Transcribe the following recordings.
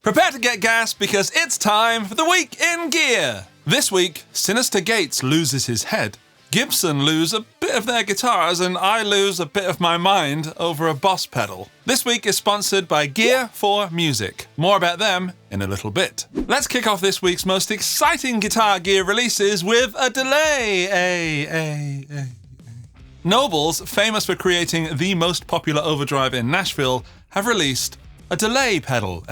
Prepare to get gas because it's time for the Week in Gear. This week, Synyster Gates loses his head, Gibson lose a bit of their guitars, and I lose a bit of my mind over a Boss pedal. This week is sponsored by Gear for Music. More about them in a little bit. Let's kick off this week's most exciting guitar gear releases with a delay. Nobels, famous for creating the most popular overdrive in Nashville, have released a delay pedal.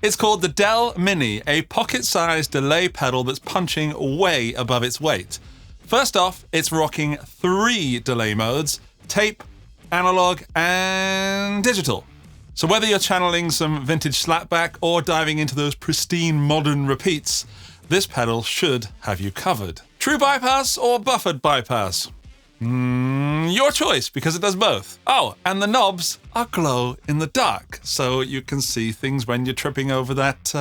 It's called the Del Mini, a pocket-sized delay pedal that's punching way above its weight. First off, it's rocking 3 delay modes: tape, analog, and digital. So whether you're channeling some vintage slapback or diving into those pristine modern repeats, this pedal should have you covered. True bypass or buffered bypass? Your choice, because it does both. Oh, and the knobs are glow in the dark, so you can see things when you're tripping over that,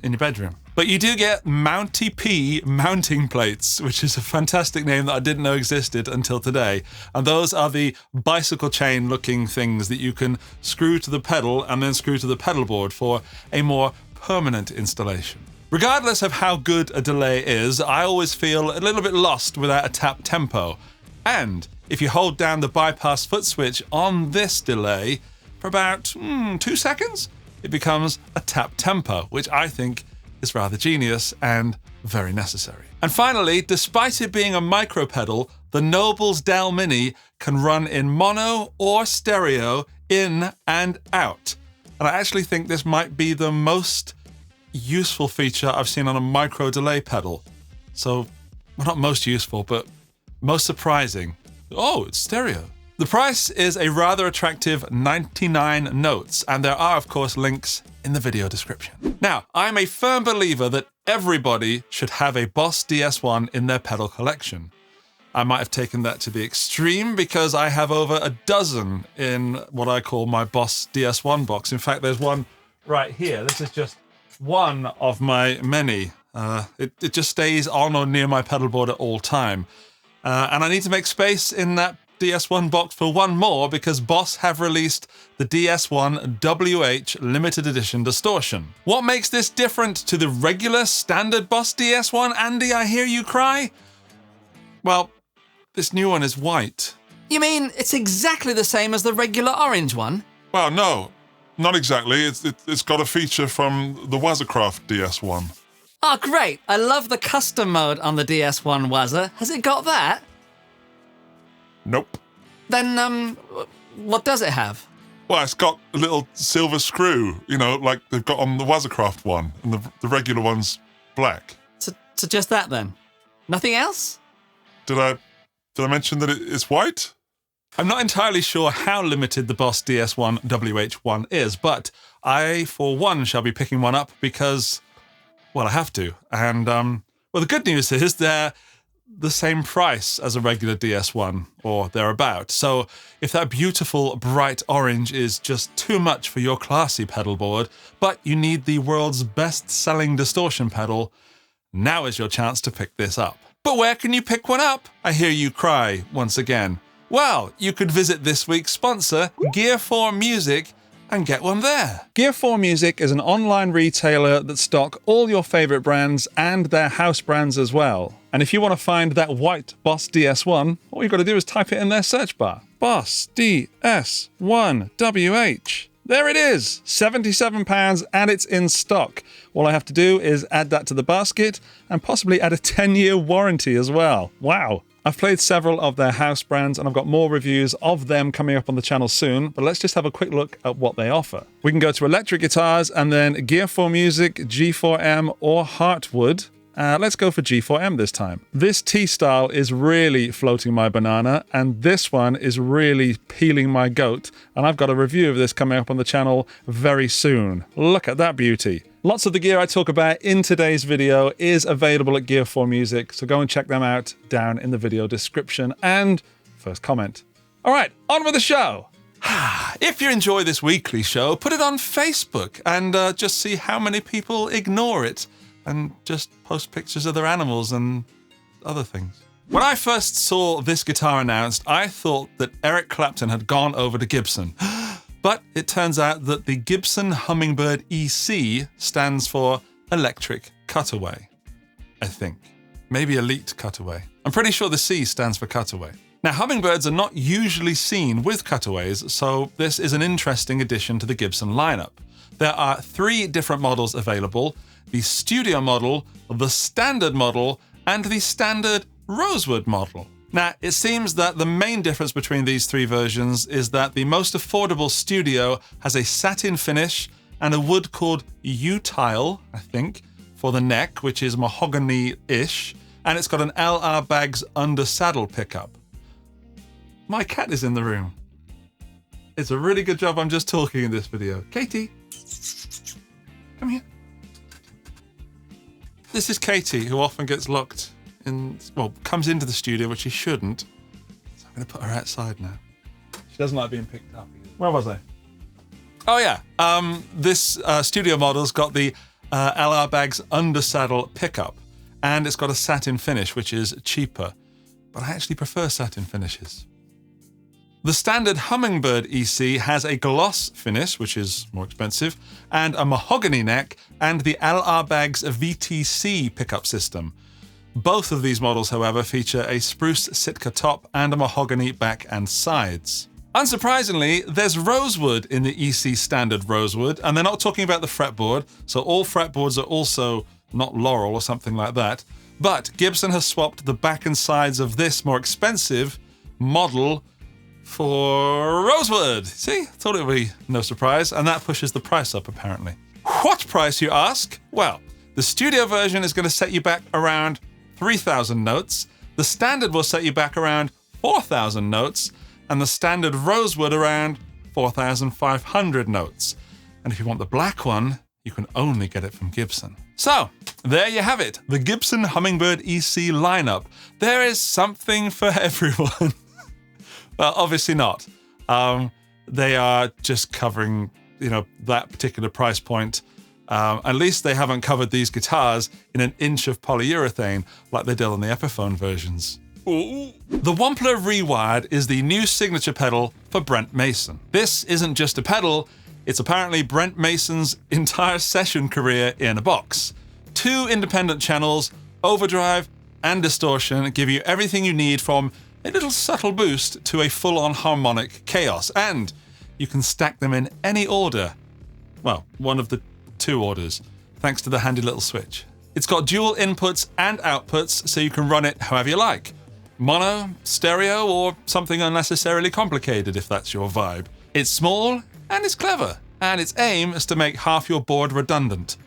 in your bedroom. But you do get Mounty P mounting plates, which is a fantastic name that I didn't know existed until today. And those are the bicycle chain looking things that you can screw to the pedal and then screw to the pedal board for a more permanent installation. Regardless of how good a delay is, I always feel a little bit lost without a tap tempo. And if you hold down the bypass foot switch on this delay for about 2 seconds, it becomes a tap tempo, which I think is rather genius and very necessary. And finally, despite it being a micro pedal, the Nobels Del Mini can run in mono or stereo, in and out. And I actually think this might be the most useful feature I've seen on a micro delay pedal. So, well, not most useful, but most surprising. Oh, it's stereo. The price is a rather attractive 99 notes, and there are, of course, links in the video description. Now, I'm a firm believer that everybody should have a Boss DS-1 in their pedal collection. I might have taken that to the extreme because I have over a dozen in what I call my Boss DS-1 box. In fact, there's one right here. This is just one of my many. It just stays on or near my pedal board at all time. And I need to make space in that DS-1 box for one more because Boss have released the DS-1 WH limited edition distortion. What makes this different to the regular standard Boss DS-1, Andy, I hear you cry? Well, this new one is white. You mean it's exactly the same as the regular orange one? Well, no, not exactly. It's got a feature from the Wazacraft DS-1. Oh, great. I love the custom mode on the DS-1 Waza. Has it got that? Nope. Then, what does it have? Well, it's got a little silver screw, like they've got on the Wazacraft one, and the regular one's black. So just that then? Nothing else? Did I mention that it's white? I'm not entirely sure how limited the Boss DS-1 WH1 is, but I, for one, shall be picking one up because, well, I have to. And, the good news is they're the same price as a regular DS-1, or thereabout. So if that beautiful bright orange is just too much for your classy pedal board, but you need the world's best-selling distortion pedal, now is your chance to pick this up. But where can you pick one up? I hear you cry once again. Well, you could visit this week's sponsor, Gear for Music, and get one there. Gear for Music is an online retailer that stock all your favorite brands and their house brands as well. And if you want to find that white Boss DS-1, all you've got to do is type it in their search bar. Boss DS-1 WH. There it is, £77 and it's in stock. All I have to do is add that to the basket and possibly add a 10-year warranty as well. Wow. I've played several of their house brands and I've got more reviews of them coming up on the channel soon, but let's just have a quick look at what they offer. We can go to electric guitars and then Gear for Music, G4M or Heartwood. Let's go for G4M this time. This T-style is really floating my banana, and this one is really peeling my goat, and I've got a review of this coming up on the channel very soon. Look at that beauty. Lots of the gear I talk about in today's video is available at Gear for Music, so go and check them out down in the video description and first comment. All right, on with the show. If you enjoy this weekly show, put it on Facebook and just see how many people ignore it and just post pictures of their animals and other things. When I first saw this guitar announced, I thought that Eric Clapton had gone over to Gibson. But it turns out that the Gibson Hummingbird EC stands for Electric Cutaway, I think. Maybe Elite Cutaway. I'm pretty sure the C stands for cutaway. Now, hummingbirds are not usually seen with cutaways, so this is an interesting addition to the Gibson lineup. There are 3 different models available: the Studio model, the Standard model, and the Standard Rosewood model. Now, it seems that the main difference between these 3 versions is that the most affordable Studio has a satin finish and a wood called utile, I think, for the neck, which is mahogany-ish, and it's got an LR Baggs under saddle pickup. My cat is in the room. It's a really good job I'm just talking in this video. Katie, come here. This is Katie, who often gets locked in, well, comes into the studio, which she shouldn't. So I'm going to put her outside now. She doesn't like being picked up. Where was I? Oh yeah, this Studio model's got the LR Baggs under saddle pickup, and it's got a satin finish, which is cheaper, but I actually prefer satin finishes. The Standard Hummingbird EC has a gloss finish, which is more expensive, and a mahogany neck, and the LR Baggs VTC pickup system. Both of these models, however, feature a spruce Sitka top and a mahogany back and sides. Unsurprisingly, there's rosewood in the EC Standard Rosewood, and they're not talking about the fretboard, so all fretboards are also not laurel or something like that. But Gibson has swapped the back and sides of this more expensive model for rosewood. See, thought it would be no surprise, and that pushes the price up apparently. What price, you ask? Well, the Studio version is going to set you back around 3,000 notes, the Standard will set you back around 4,000 notes, and the Standard Rosewood around 4,500 notes. And if you want the black one, you can only get it from Gibson. So, there you have it, the Gibson Hummingbird EC lineup. There is something for everyone. Well, obviously not. They are just covering, that particular price point. At least they haven't covered these guitars in an inch of polyurethane like they did on the Epiphone versions. Ooh. The Wampler Rewired is the new signature pedal for Brent Mason. This isn't just a pedal, it's apparently Brent Mason's entire session career in a box. 2 independent channels, overdrive and distortion, give you everything you need from a little subtle boost to a full-on harmonic chaos, and you can stack them in any order. Well, one of the 2 orders, thanks to the handy little switch. It's got dual inputs and outputs, so you can run it however you like. Mono, stereo, or something unnecessarily complicated if that's your vibe. It's small and it's clever, and its aim is to make half your board redundant.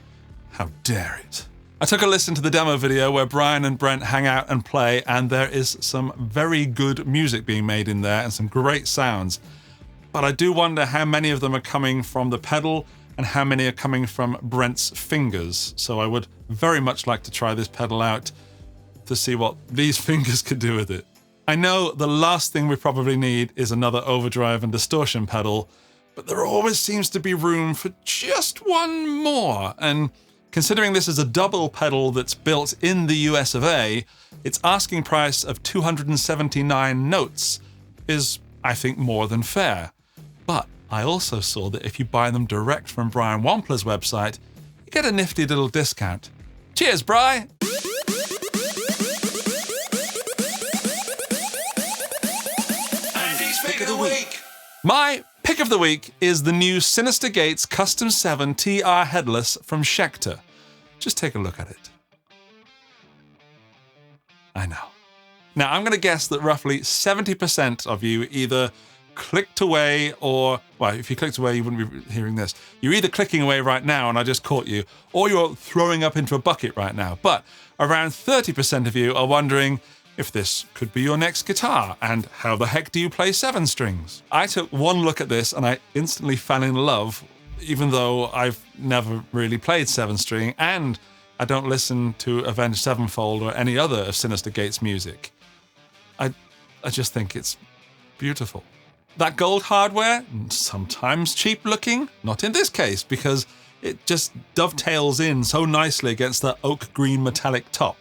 How dare it? I took a listen to the demo video where Brian and Brent hang out and play, and there is some very good music being made in there and some great sounds. But I do wonder how many of them are coming from the pedal and how many are coming from Brent's fingers. So I would very much like to try this pedal out to see what these fingers could do with it. I know the last thing we probably need is another overdrive and distortion pedal, but there always seems to be room for just one more. And considering this is a double pedal that's built in the US of A, its asking price of 279 notes is, I think, more than fair. But I also saw that if you buy them direct from Brian Wampler's website, you get a nifty little discount. Cheers, Bri! Pick of the week. My pick of the week is the new Synyster Gates Custom 7 TR Headless from Schecter. Just take a look at it. I know. Now, I'm going to guess that roughly 70% of you either clicked away or, well, if you clicked away, you wouldn't be hearing this. You're either clicking away right now and I just caught you, or you're throwing up into a bucket right now. But around 30% of you are wondering if this could be your next guitar, and how the heck do you play 7 strings? I took one look at this and I instantly fell in love, even though I've never really played 7 string and I don't listen to Avenged Sevenfold or any other of Synyster Gates music. I just think it's beautiful. That gold hardware, sometimes cheap looking, not in this case, because it just dovetails in so nicely against that oak green metallic top.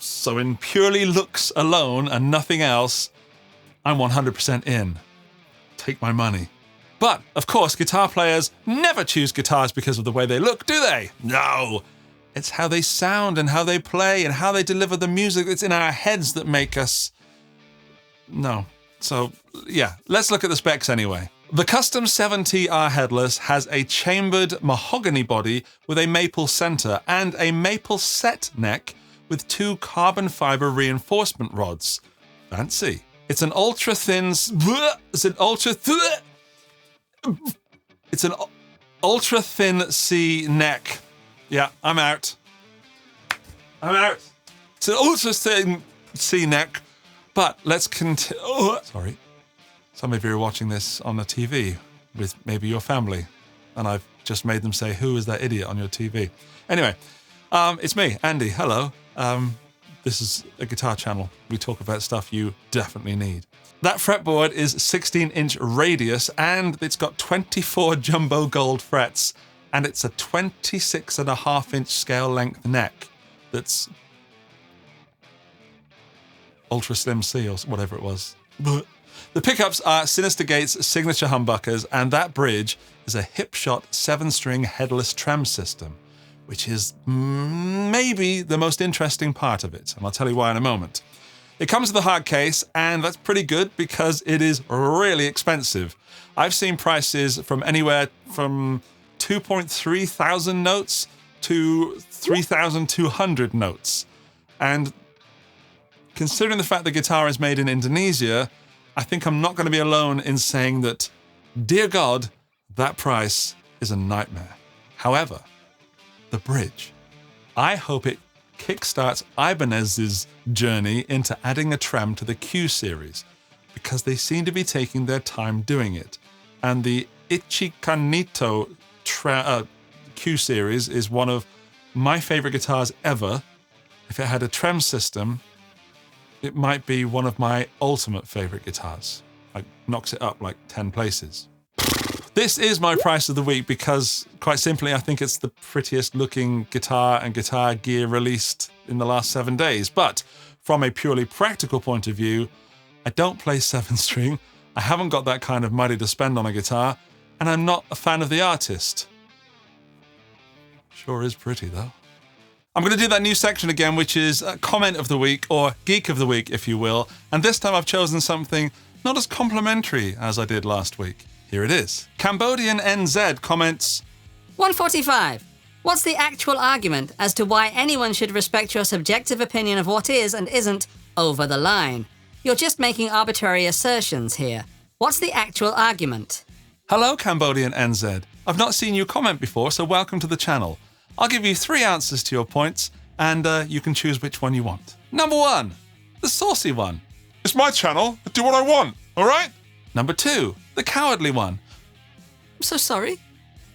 So in purely looks alone and nothing else, I'm 100% in. Take my money. But, of course, guitar players never choose guitars because of the way they look, do they? No. It's how they sound and how they play and how they deliver the music that's in our heads that make us... No. So, yeah, let's look at the specs anyway. The Custom 7TR Headless has a chambered mahogany body with a maple center and a maple set neck with 2 carbon fiber reinforcement rods. Fancy. It's an ultra-thin... It's an ultra-thin C neck. Yeah, I'm out. It's an ultra-thin C neck, but let's continue. Oh, sorry. Some of you are watching this on a TV with maybe your family, and I've just made them say, "Who is that idiot on your TV?" Anyway, it's me, Andy. Hello. This is a guitar channel. We talk about stuff you definitely need. That fretboard is 16-inch radius, and it's got 24 jumbo gold frets, and it's a 26.5-inch scale length neck that's ultra slim C or whatever it was. The pickups are Synyster Gates' signature humbuckers, and that bridge is a hip-shot 7-string headless trem system, which is maybe the most interesting part of it, and I'll tell you why in a moment. It comes with a hard case, and that's pretty good because it is really expensive. I've seen prices from anywhere from 2.3 thousand notes to 3,200 notes. And considering the fact the guitar is made in Indonesia, I think I'm not going to be alone in saying that, dear God, that price is a nightmare. However, the bridge. I hope it kickstarts Ibanez's journey into adding a trem to the Q series, because they seem to be taking their time doing it. And the Ichikanito Q series is one of my favorite guitars ever. If it had a trem system, it might be one of my ultimate favorite guitars. It knocks it up like 10 places. This is my price of the week because, quite simply, I think it's the prettiest looking guitar and guitar gear released in the last 7 days. But from a purely practical point of view, I don't play 7-string, I haven't got that kind of money to spend on a guitar, and I'm not a fan of the artist. Sure is pretty, though. I'm going to do that new section again, which is Comment of the Week, or Geek of the Week, if you will. And this time I've chosen something not as complimentary as I did last week. Here it is. Cambodian NZ comments, 145. What's the actual argument as to why anyone should respect your subjective opinion of what is and isn't over the line? You're just making arbitrary assertions here. What's the actual argument? Hello, Cambodian NZ. I've not seen you comment before, so welcome to the channel. I'll give you 3 answers to your points, and you can choose which one you want. Number 1, the saucy one. It's my channel. I do what I want, all right? Number 2, the cowardly one. I'm so sorry.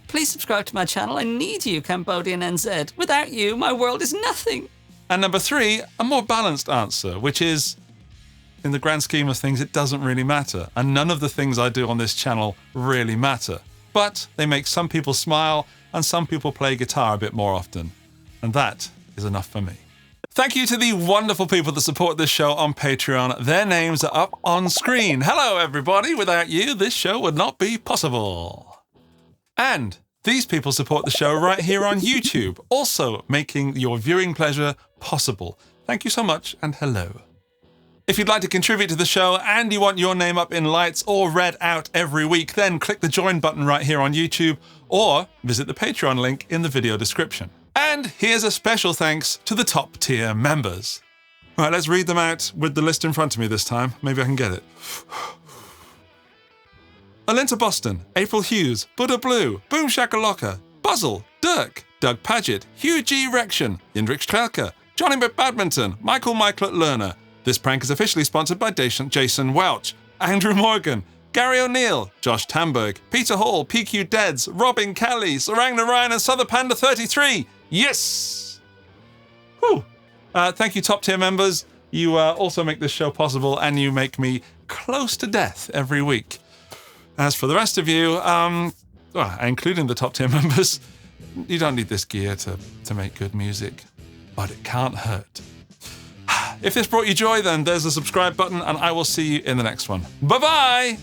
Please subscribe to my channel. I need you, Cambodian NZ. Without you, my world is nothing. And number 3, a more balanced answer, which is, in the grand scheme of things, it doesn't really matter. And none of the things I do on this channel really matter. But they make some people smile, and some people play guitar a bit more often. And that is enough for me. Thank you to the wonderful people that support this show on Patreon. Their names are up on screen. Hello, everybody. Without you, this show would not be possible. And these people support the show right here on YouTube, also making your viewing pleasure possible. Thank you so much, and hello. If you'd like to contribute to the show and you want your name up in lights or read out every week, then click the join button right here on YouTube or visit the Patreon link in the video description. And here's a special thanks to the top tier members. All right, let's read them out with the list in front of me this time. Maybe I can get it. Alinta Boston, April Hughes, Buddha Blue, Boom Shakalaka, Buzzle, Dirk, Doug Paget, Hugh G. Rection, Yindrich Strelka, Johnny Badminton, Michael Lerner. This prank is officially sponsored by Jason Welch, Andrew Morgan, Gary O'Neill, Josh Tamberg, Peter Hall, PQ Deads, Robin Kelly, Sarang Narayan, and Southern Panda 33. Yes! Whew. Thank you, top tier members. You also make this show possible, and you make me close to death every week. As for the rest of you, including the top tier members, you don't need this gear to make good music, but it can't hurt. If this brought you joy, then there's a subscribe button, and I will see you in the next one. Bye-bye!